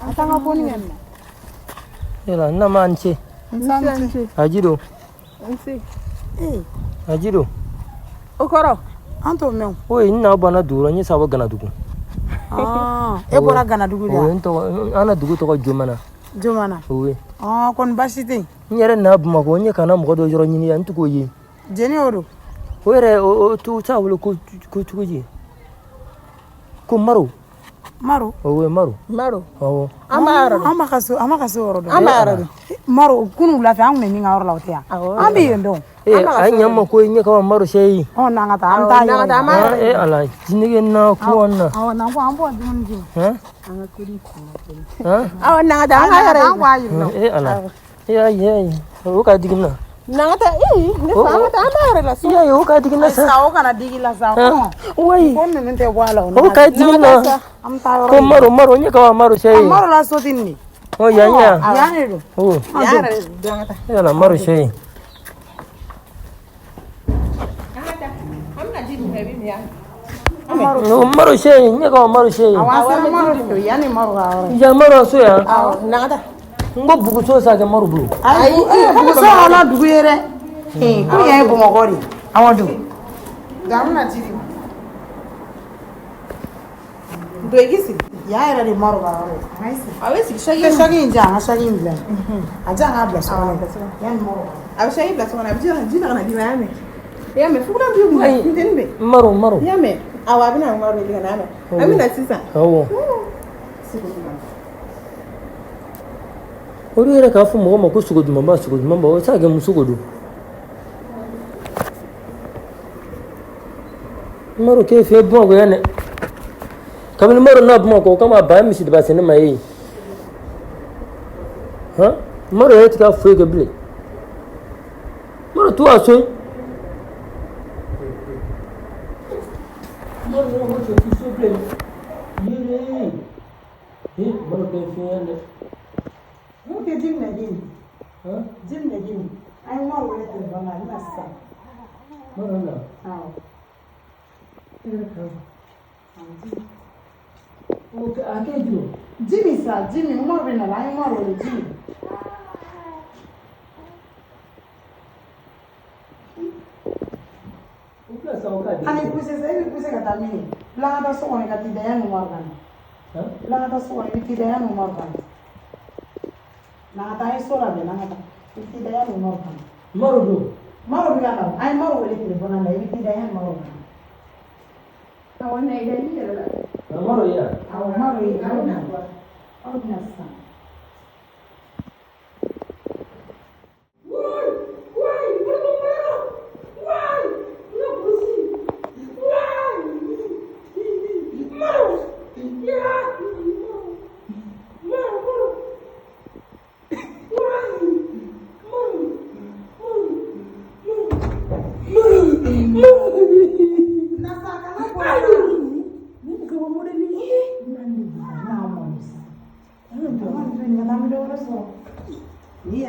Atanga poni yamma. Ela na manche. Nsanche. Ajiro. Nsi. Ajiro. Okoro. Anto meu. Oi, na bana duro nyi sawa gana dugu. E bora gana dugu ya. Oi, nto ana dugu to jomana. Jomana. Oi. Kon basite. Nyere na buma ko nyi kana mo do joro nyi ya ntuko yi. Jeni odo. Were o tu tawlo ko tukuji. Ko maro. Maro. Oi, maro. Maro. Oh. Amakaso orodo. Amaro. Maro kunu la fa ngme ninga orla otia. Ambi yendo. Ay nyamma ko nyi ka maro shey. Nangata amta yo. Nangata amaro. Ala jinige na ko onna. Na ko ambo dunji. Anga kuri ko. Nangata amaro. Ala. Ya. O ka digina. Nangata ne fa nangata amaro la so. Ya o ka digina sa. Sa o kana digila sa. Wai. Ko ne mente wala ona. O ka digina. Amta ko maro nyi ka maro shey. Maro la so tinni. Oh ya. Ya do. Oh. Ya dangata. Ya la maro shey. Maro shey nyi ka maro shey. Awasa maro do yani maro awara. Ya maro so ya. Nangata. Ngo bugu so sa ke maro bulu. Ai bugu so ala dugu yere. Ko ya bo mogori. Awadu. Gamna tiri. Do egisi. Ya era de maro awara. Nice. Awesi shagi nja. Aja ngabla so. Yani maro. Abishagi bla so na bijina na diwane. Yame fukula mbibu ndenbe. Maro. Yame awabina maro diga na ame. Amina sisa. Oh. Ori era ka fu mo ko sugodu mamba o sa ge musugodu. Maro ke fe bon go yane. Kamil maro na bon ko kama ba mi sidba sene mai. Maro et ka fu ge ble. Maro tu aso. Maro mo cho ti so ble. Yere. Maro ke fe yane. Muke jin na gini. Ai maro wala te bana ina sa. Maro na. Okay, ake jiro. Jimmy maro bina la ai maro le Jimmy. Ukla sa oka. Ani puse kata mini. La da so woni kati daya no margan. La da so woni kati daya no margan. Na ta so la de na ta. Kati daya no margan. Maro bi ala. Ai maro wele telefona na kati daya maro. Awana ida ni la. Maro ya. Maro ya. Au na sa. Ni